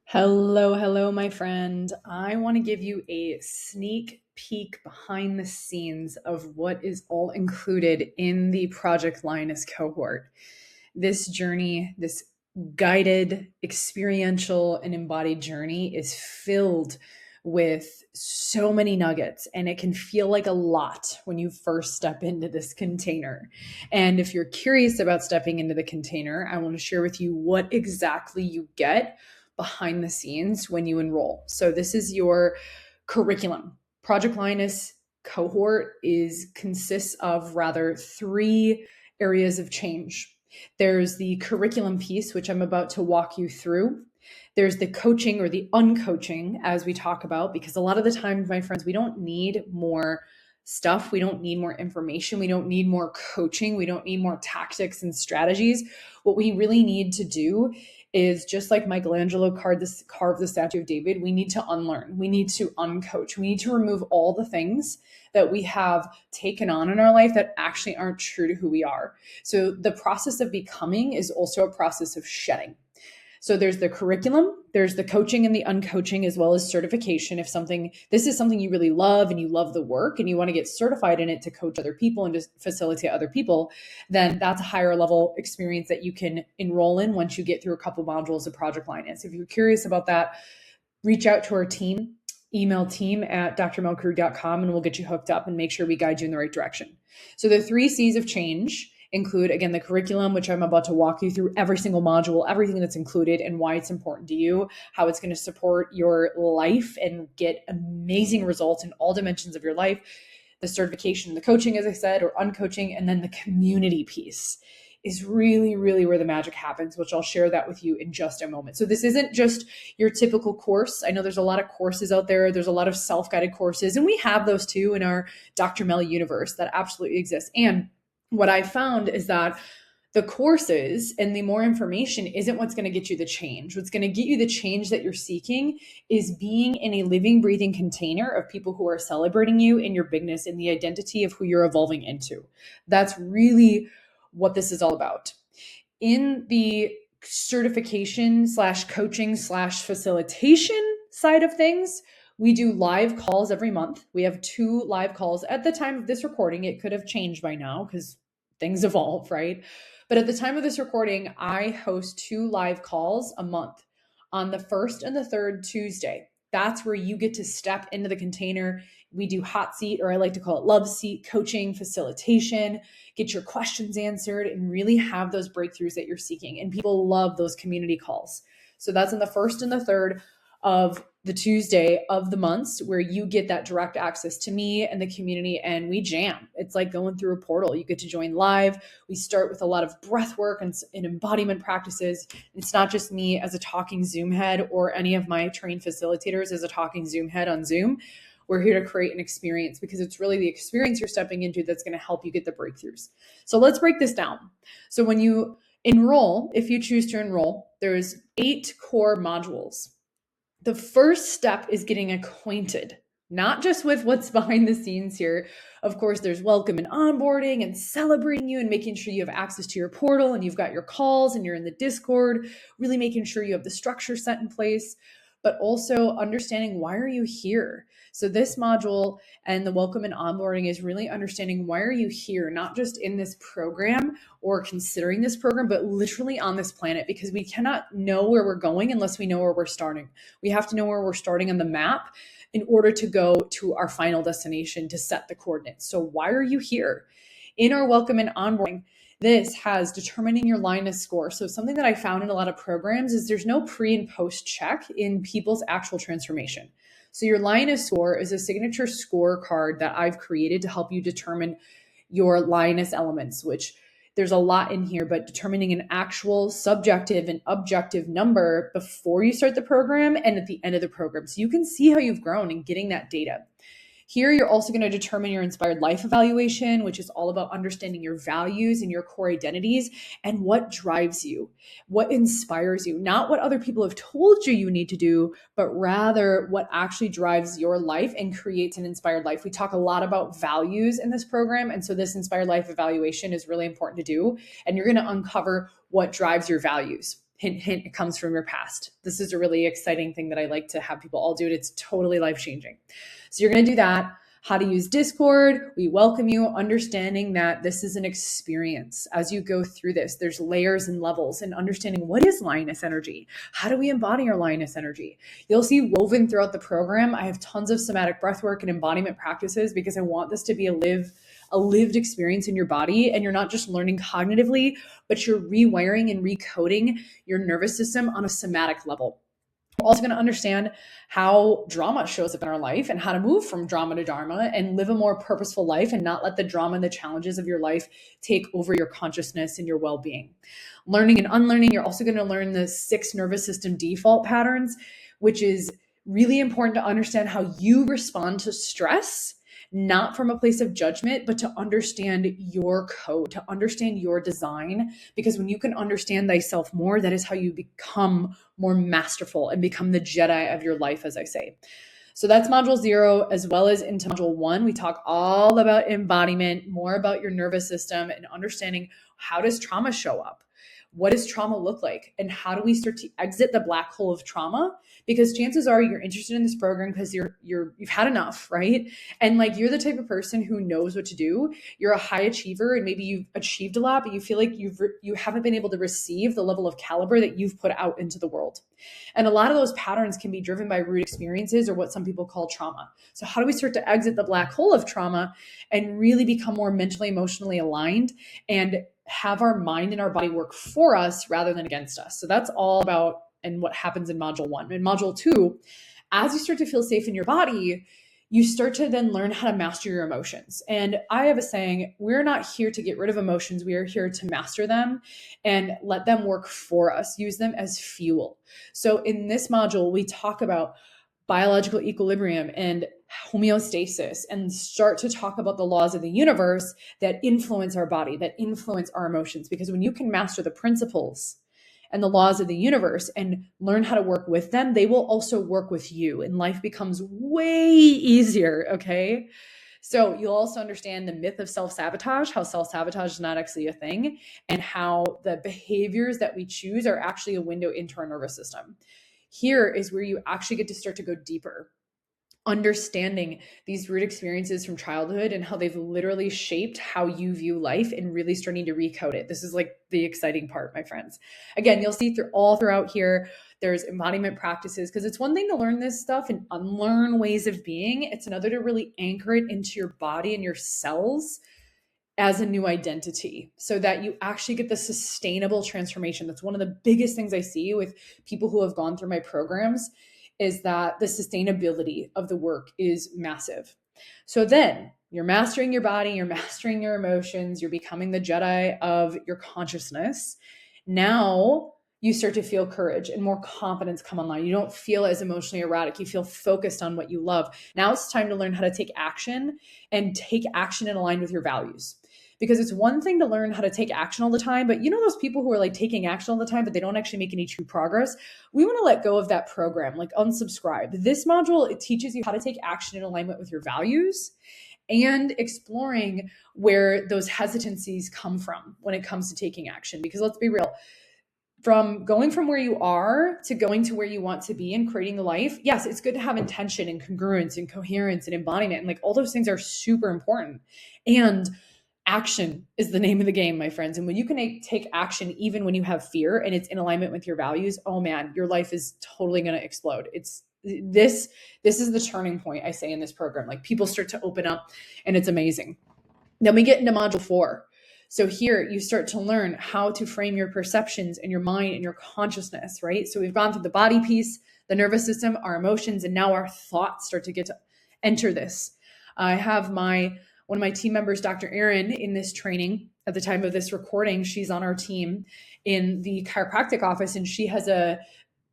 Hello, my friend. I want to give you a sneak peek behind the scenes of what is all included in the Project Lioness cohort. This journey, this guided, experiential, and embodied journey is filled with so many nuggets, and it can feel like a lot when you first step into this container. And if you're curious about stepping into the container, I want to share with you what exactly you get behind the scenes when you enroll. So this is your curriculum. Project Lioness cohort consists of rather three areas of change. There's the curriculum piece, which I'm about to walk you through. There's the coaching or the uncoaching, as we talk about, because a lot of the times, my friends, we don't need more stuff. We don't need more information. We don't need more coaching. We don't need more tactics and strategies. What we really need to do is, just like Michelangelo carved the statue of David, we need to unlearn. We need to uncoach. We need to remove all the things that we have taken on in our life that actually aren't true to who we are. So the process of becoming is also a process of shedding. So there's the curriculum, there's the coaching and the uncoaching, as well as certification. If this is something you really love and you love the work and you want to get certified in it to coach other people and to facilitate other people, then that's a higher level experience that you can enroll in once you get through a couple modules of Project Lioness. If you're curious about that, reach out to our team, email team@drmelcrew.com, and we'll get you hooked up and make sure we guide you in the right direction. So the 3 C's of change include, again, the curriculum, which I'm about to walk you through every single module, everything that's included and why it's important to you, how it's going to support your life and get amazing results in all dimensions of your life, the certification, the coaching, as I said, or uncoaching, and then the community piece is really, really where the magic happens, which I'll share that with you in just a moment. So this isn't just your typical course. I know there's a lot of courses out there. There's a lot of self-guided courses, and we have those too in our Dr. Mel universe that absolutely exists. And what I found is that the courses and the more information isn't what's going to get you the change. What's going to get you the change that you're seeking is being in a living, breathing container of people who are celebrating you in your bigness and the identity of who you're evolving into. That's really what this is all about. In the certification / coaching / facilitation side of things, we do live calls every month. We have 2 live calls. At the time of this recording, it could have changed by now because things evolve, right? But at the time of this recording, I host 2 live calls a month on the 1st and the 3rd Tuesday. That's where you get to step into the container. We do hot seat, or I like to call it love seat, coaching, facilitation, get your questions answered, and really have those breakthroughs that you're seeking. And people love those community calls. So that's on the 1st and the 3rd of the Tuesday of the months, where you get that direct access to me and the community, and we jam. It's like going through a portal. You get to join live. We start with a lot of breath work and embodiment practices. It's not just me as a talking Zoom head or any of my trained facilitators as a talking Zoom head on Zoom. We're here to create an experience, because it's really the experience you're stepping into that's going to help you get the breakthroughs. So let's break this down. So when you enroll, if you choose to enroll, there's 8 core modules. The first step is getting acquainted, not just with what's behind the scenes here. Of course, there's welcome and onboarding and celebrating you and making sure you have access to your portal and you've got your calls and you're in the Discord, really making sure you have the structure set in place, but also understanding, why are you here? So this module and the welcome and onboarding is really understanding, why are you here? Not just in this program or considering this program, but literally on this planet, because we cannot know where we're going unless we know where we're starting. We have to know where we're starting on the map in order to go to our final destination to set the coordinates. So why are you here? In our welcome and onboarding, this has determining your Lioness score. So something that I found in a lot of programs is there's no pre and post check in people's actual transformation. So your Lioness score is a signature scorecard that I've created to help you determine your Lioness elements, which there's a lot in here, but determining an actual subjective and objective number before you start the program and at the end of the program. So you can see how you've grown and getting that data. Here, you're also going to determine your inspired life evaluation, which is all about understanding your values and your core identities and what drives you, what inspires you, not what other people have told you you need to do, but rather what actually drives your life and creates an inspired life. We talk a lot about values in this program. And so this inspired life evaluation is really important to do. And you're going to uncover what drives your values. Hint, hint, it comes from your past. This is a really exciting thing that I like to have people all do. It's totally life-changing. So you're going to do that. How to use Discord. We welcome you, understanding that this is an experience. As you go through this, there's layers and levels, and understanding what is lioness energy. How do we embody our lioness energy? You'll see woven throughout the program, I have tons of somatic breathwork and embodiment practices because I want this to be a lived experience in your body. And you're not just learning cognitively, but you're rewiring and recoding your nervous system on a somatic level. We're also going to understand how drama shows up in our life and how to move from drama to dharma and live a more purposeful life and not let the drama and the challenges of your life take over your consciousness and your well-being. Learning and unlearning, you're also going to learn the 6 nervous system default patterns, which is really important to understand how you respond to stress, not from a place of judgment, but to understand your code, to understand your design. Because when you can understand thyself more, that is how you become more masterful and become the Jedi of your life, as I say. So that's module 0, as well as into module 1. We talk all about embodiment, more about your nervous system and understanding how does trauma show up? What does trauma look like? And how do we start to exit the black hole of trauma? Because chances are you're interested in this program because you've had enough, right? And like you're the type of person who knows what to do. You're a high achiever and maybe you've achieved a lot, but you feel like you haven't been able to receive the level of caliber that you've put out into the world. And a lot of those patterns can be driven by root experiences or what some people call trauma. So how do we start to exit the black hole of trauma and really become more mentally, emotionally aligned and have our mind and our body work for us rather than against us? So that's all about and what happens in module 1. In module 2, as you start to feel safe in your body, you start to then learn how to master your emotions. And I have a saying, we're not here to get rid of emotions. We are here to master them and let them work for us, use them as fuel. So in this module, we talk about biological equilibrium and homeostasis and start to talk about the laws of the universe that influence our body, that influence our emotions. Because when you can master the principles and the laws of the universe and learn how to work with them, they will also work with you and life becomes way easier, okay? So you'll also understand the myth of self-sabotage, how self-sabotage is not actually a thing, and how the behaviors that we choose are actually a window into our nervous system. Here is where you actually get to start to go deeper, understanding these root experiences from childhood and how they've literally shaped how you view life and really starting to recode it. This is like the exciting part, my friends. Again, you'll see all throughout here, there's embodiment practices, because it's one thing to learn this stuff and unlearn ways of being. It's another to really anchor it into your body and your cells as a new identity so that you actually get the sustainable transformation. That's one of the biggest things I see with people who have gone through my programs is that the sustainability of the work is massive. So then you're mastering your body, you're mastering your emotions, you're becoming the Jedi of your consciousness. Now you start to feel courage and more confidence come online. You don't feel as emotionally erratic. You feel focused on what you love. Now it's time to learn how to take action and take action in line with your values. Because it's one thing to learn how to take action all the time, but you know those people who are like taking action all the time, but they don't actually make any true progress? We want to let go of that program, like unsubscribe. This module, it teaches you how to take action in alignment with your values and exploring where those hesitancies come from when it comes to taking action. Because let's be real, from going from where you are to going to where you want to be and creating a life, yes, it's good to have intention and congruence and coherence and embodiment. And like all those things are super important. And action is the name of the game, my friends. And when you can take action, even when you have fear and it's in alignment with your values, oh man, your life is totally going to explode. This is the turning point, I say, in this program. Like people start to open up and it's amazing. Then we get into module 4. So here you start to learn how to frame your perceptions and your mind and your consciousness, right? So we've gone through the body piece, the nervous system, our emotions, and now our thoughts start to get to enter this. I have one of my team members, Dr. Erin, in this training at the time of this recording. She's on our team in the chiropractic office, and she has a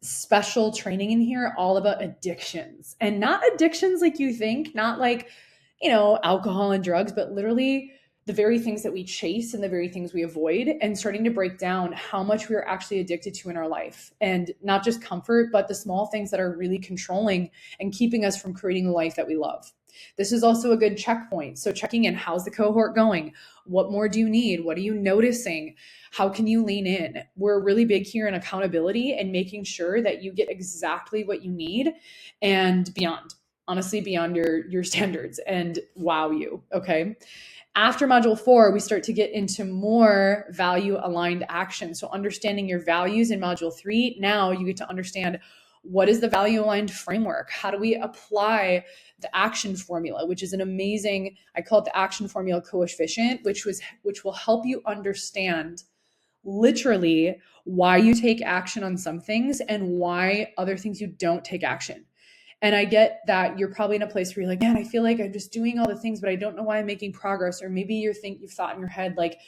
special training in here all about addictions, and not addictions like you think, not like, alcohol and drugs, but literally the very things that we chase and the very things we avoid, and starting to break down how much we are actually addicted to in our life. And not just comfort, but the small things that are really controlling and keeping us from creating the life that we love. This is also a good checkpoint. So checking in, how's the cohort going? What more do you need? What are you noticing? How can you lean in? We're really big here in accountability and making sure that you get exactly what you need and beyond, honestly, beyond your standards, and wow you, okay? After module 4, we start to get into more value aligned action. So understanding your values in module 3, now you get to understand what is the value aligned framework? How do we apply the action formula, which is an amazing, I call it the action formula coefficient, which will help you understand literally why you take action on some things and why other things you don't take action. And I get that you're probably in a place where you're like, man, I feel like I'm just doing all the things, but I don't know why I'm making progress. Or maybe you've thought in your head, like,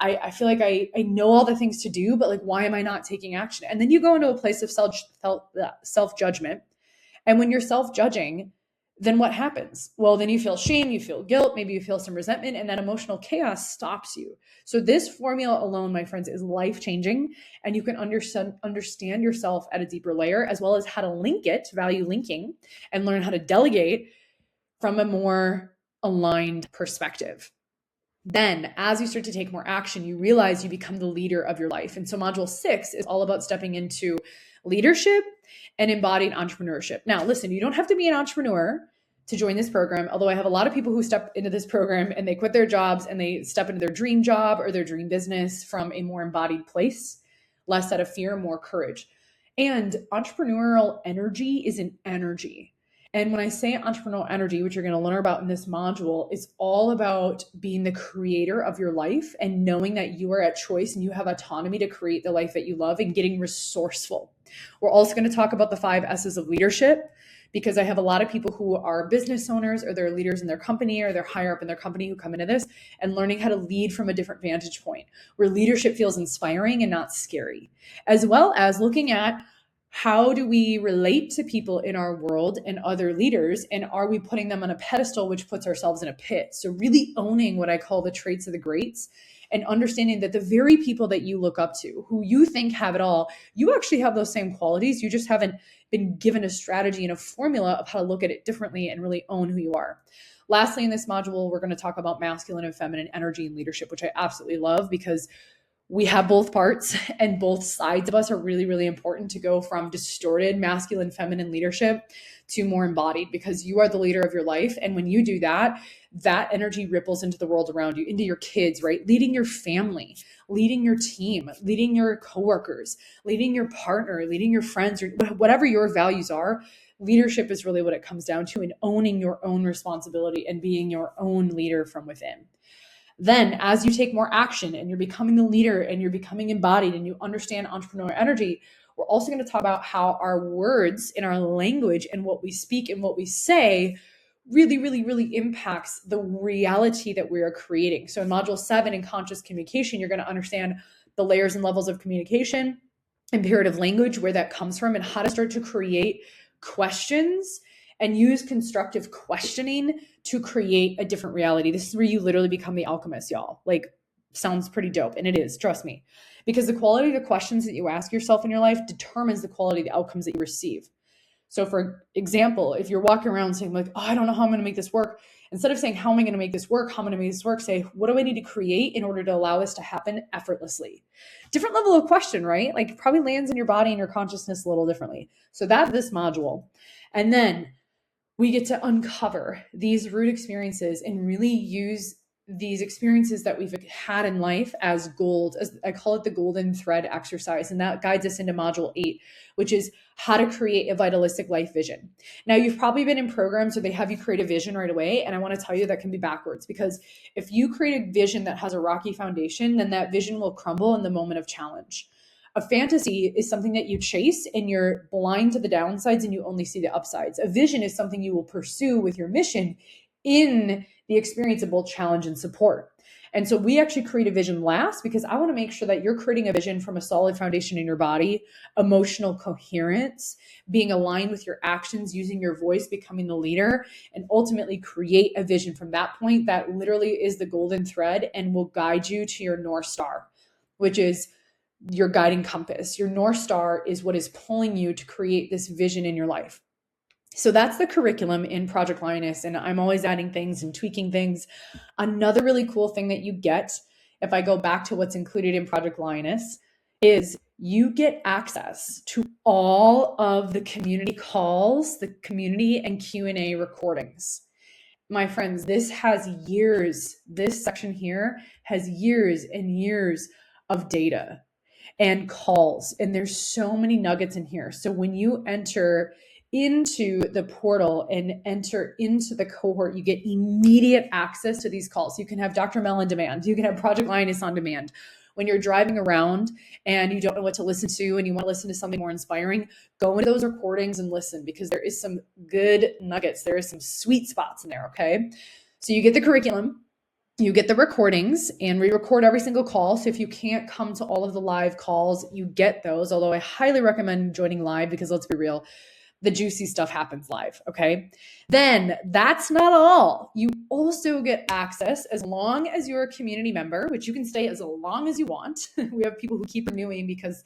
I feel like I know all the things to do, but like, why am I not taking action? And then you go into a place of self-judgment. And when you're self-judging, then what happens? Well, then you feel shame, you feel guilt, maybe you feel some resentment, and that emotional chaos stops you. So this formula alone, my friends, is life-changing, and you can understand yourself at a deeper layer, as well as how to link it, value linking, and learn how to delegate from a more aligned perspective. Then, as you start to take more action, you realize you become the leader of your life. And so module 6 is all about stepping into leadership and embodied entrepreneurship. Now, listen, you don't have to be an entrepreneur to join this program, although I have a lot of people who step into this program and they quit their jobs and they step into their dream job or their dream business from a more embodied place, less out of fear, more courage. And entrepreneurial energy is an energy. And when I say entrepreneurial energy, which you're going to learn about in this module, it's all about being the creator of your life and knowing that you are at choice and you have autonomy to create the life that you love and getting resourceful. We're also going to talk about the 5 S's of leadership, because I have a lot of people who are business owners or they're leaders in their company or they're higher up in their company who come into this and learning how to lead from a different vantage point where leadership feels inspiring and not scary, as well as looking at how do we relate to people in our world and other leaders, and are we putting them on a pedestal, which puts ourselves in a pit? So really owning what I call the traits of the greats and understanding that the very people that you look up to, who you think have it all, you actually have those same qualities. You just haven't been given a strategy and a formula of how to look at it differently and really own who you are. Lastly, in this module, we're going to talk about masculine and feminine energy and leadership, which I absolutely love because we have both parts and both sides of us are really, really important to go from distorted masculine, feminine leadership to more embodied, because you are the leader of your life. And when you do that, that energy ripples into the world around you, into your kids, right? Leading your family, leading your team, leading your coworkers, leading your partner, leading your friends, or whatever your values are. Leadership is really what it comes down to, and owning your own responsibility and being your own leader from within. Then as you take more action and you're becoming the leader and you're becoming embodied and you understand entrepreneurial energy, we're also going to talk about how our words and our language and what we speak and what we say really, really, really impacts the reality that we are creating. So in module 7 in conscious communication, you're going to understand the layers and levels of communication, imperative language, where that comes from, and how to start to create questions and use constructive questioning to create a different reality. This is where you literally become the alchemist, y'all. Like, sounds pretty dope. And it is, trust me, because the quality of the questions that you ask yourself in your life determines the quality of the outcomes that you receive. So for example, if you're walking around saying like, oh, I don't know how I'm going to make this work, instead of saying, how am I going to make this work? How am I going to make this work? Say, what do I need to create in order to allow this to happen effortlessly? Different level of question, right? Like, it probably lands in your body and your consciousness a little differently. So that's this module. And then we get to uncover these root experiences and really use these experiences that we've had in life as gold, as I call it the golden thread exercise. And that guides us into module 8, which is how to create a vitalistic life vision. Now, you've probably been in programs where they have you create a vision right away. And I want to tell you that can be backwards, because if you create a vision that has a rocky foundation, then that vision will crumble in the moment of challenge. A fantasy is something that you chase and you're blind to the downsides and you only see the upsides. A vision is something you will pursue with your mission in the experience of both challenge and support. And so we actually create a vision last because I want to make sure that you're creating a vision from a solid foundation in your body, emotional coherence, being aligned with your actions, using your voice, becoming the leader, and ultimately create a vision from that point that literally is the golden thread and will guide you to your North Star, which is your guiding compass. Your North Star is what is pulling you to create this vision in your life. So that's the curriculum in Project Lioness, and I'm always adding things and tweaking things. Another really cool thing that you get, if I go back to what's included in Project Lioness, is you get access to all of the community calls, the community and Q&A recordings. My friends, this section here has years and years of data and calls, and there's so many nuggets in here. So when you enter into the portal and enter into the cohort, you get immediate access to these calls. You can have Dr. Mel on demand. You can have Project Lioness on demand. When you're driving around and you don't know what to listen to and you want to listen to something more inspiring, go into those recordings and listen, because there is some good nuggets. There is some sweet spots in there, okay? So you get the curriculum, you get the recordings, and we record every single call. So if you can't come to all of the live calls, you get those, although I highly recommend joining live because let's be real, the juicy stuff happens live, okay? Then that's not all. You also get access, as long as you're a community member, which you can stay as long as you want. We have people who keep renewing because,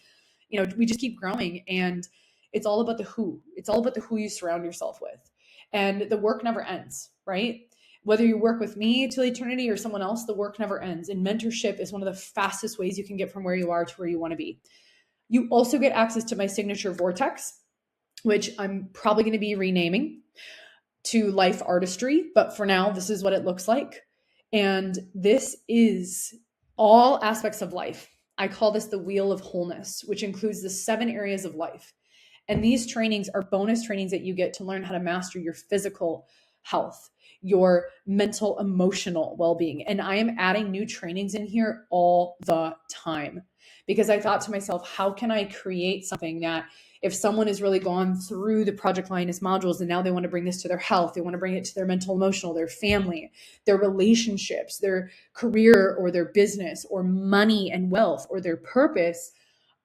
we just keep growing, and it's all about the who. It's all about the who you surround yourself with. And the work never ends, right? Whether you work with me till eternity or someone else, the work never ends. And mentorship is one of the fastest ways you can get from where you are to where you want to be. You also get access to my signature vortex, which I'm probably going to be renaming to Life Artistry. But for now, this is what it looks like. And this is all aspects of life. I call this the Wheel of Wholeness, which includes the 7 areas of life. And these trainings are bonus trainings that you get to learn how to master your physical health, your mental, emotional well-being. And I am adding new trainings in here all the time because I thought to myself, how can I create something that if someone has really gone through the Project Lioness modules and now they want to bring this to their health, they want to bring it to their mental, emotional, their family, their relationships, their career or their business or money and wealth or their purpose,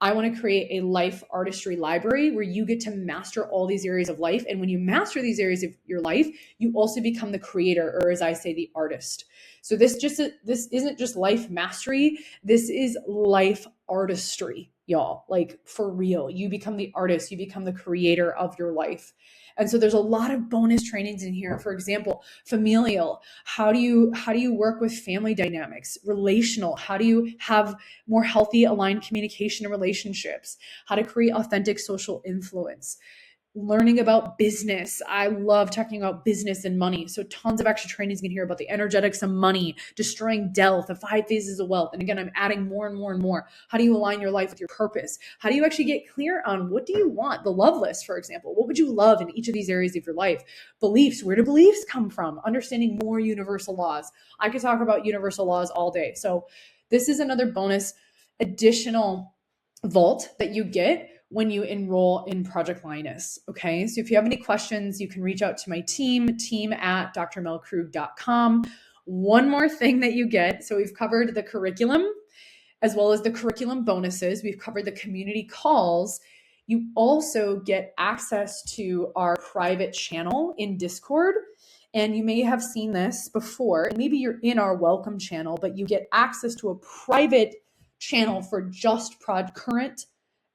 I want to create a life artistry library where you get to master all these areas of life. And when you master these areas of your life, you also become the creator, or as I say, the artist. So this isn't just life mastery. This is life artistry, y'all. Like for real, you become the artist, you become the creator of your life. And so there's a lot of bonus trainings in here. For example, familial, how do you work with family dynamics? Relational, how do you have more healthy, aligned communication and relationships? How to create authentic social influence? Learning about business. I love talking about business and money. So tons of extra trainings in here about the energetics of money, destroying death, the 5 phases of wealth. And again, I'm adding more and more and more. How do you align your life with your purpose? How do you actually get clear on what do you want? The love list, for example. What would you love in each of these areas of your life? Beliefs. Where do beliefs come from? Understanding more universal laws. I could talk about universal laws all day. So this is another bonus additional vault that you get when you enroll in Project Lioness. Okay. So if you have any questions, you can reach out to my team at drmelkrug.com. One more thing that you get. So we've covered the curriculum as well as the curriculum bonuses. We've covered the community calls. You also get access to our private channel in Discord. And you may have seen this before. Maybe you're in our welcome channel, but you get access to a private channel for just current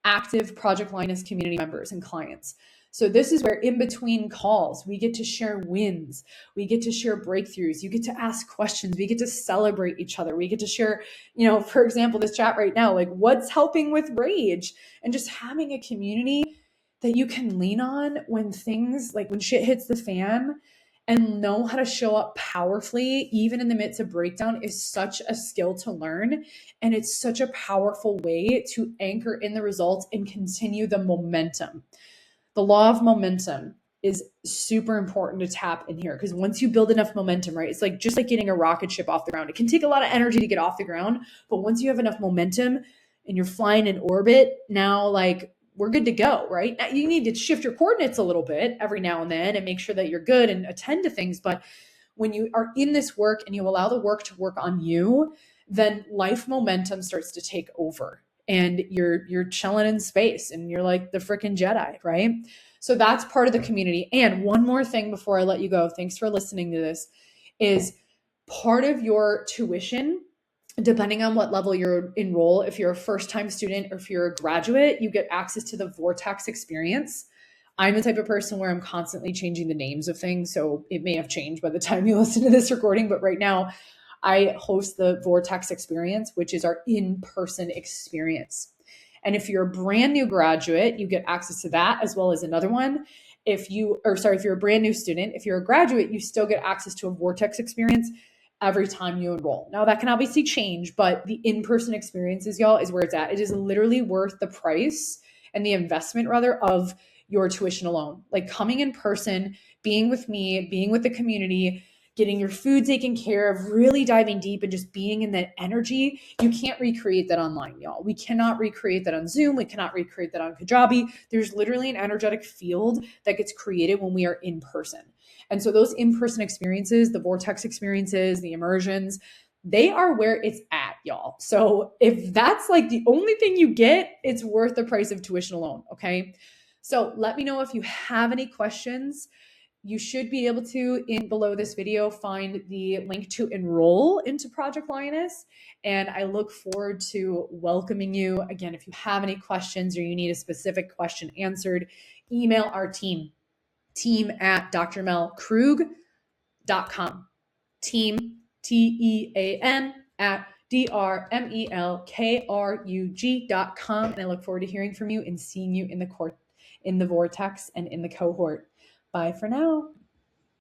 active Project Lioness community members and clients. So this is where in between calls, we get to share wins. We get to share breakthroughs. You get to ask questions. We get to celebrate each other. We get to share, for example, this chat right now, like what's helping with rage, and just having a community that you can lean on when things like when shit hits the fan, and know how to show up powerfully, even in the midst of breakdown, is such a skill to learn. And it's such a powerful way to anchor in the results and continue the momentum. The law of momentum is super important to tap in here, because once you build enough momentum, right, it's like just like getting a rocket ship off the ground. It can take a lot of energy to get off the ground, but once you have enough momentum and you're flying in orbit, now like we're good to go, right? You need to shift your coordinates a little bit every now and then and make sure that you're good and attend to things. But when you are in this work and you allow the work to work on you, then life momentum starts to take over and you're chilling in space and you're like the freaking Jedi, right? So that's part of the community. And one more thing before I let you go, thanks for listening to this, is part of your tuition, depending on what level you're enroll, if you're a first-time student or if you're a graduate, you get access to the Vortex experience. I'm the type of person where I'm constantly changing the names of things, so it may have changed by the time you listen to this recording, but right now I host the Vortex experience, which is our in-person experience. And if you're a brand new graduate, you get access to that as well as another one. If you're a brand new student, if you're a graduate, you still get access to a Vortex experience every time you enroll. Now that can obviously change, but the in-person experiences, y'all, is where it's at. It is literally worth the price and the investment rather of your tuition alone. Like coming in person, being with me, being with the community, getting your food taken care of, really diving deep and just being in that energy. You can't recreate that online, y'all. We cannot recreate that on Zoom. We cannot recreate that on Kajabi. There's literally an energetic field that gets created when we are in person. And so those in-person experiences, the Vortex experiences, the immersions, they are where it's at, y'all. So if that's like the only thing you get, it's worth the price of tuition alone, okay? So let me know if you have any questions. You should be able to, in below this video, find the link to enroll into Project Lioness. And I look forward to welcoming you. Again, if you have any questions or you need a specific question answered, email our team at drmelkrug.com. Team, TEAM, at DRMELKRUG.com. And I look forward to hearing from you and seeing you in the Vortex and in the cohort. Bye for now.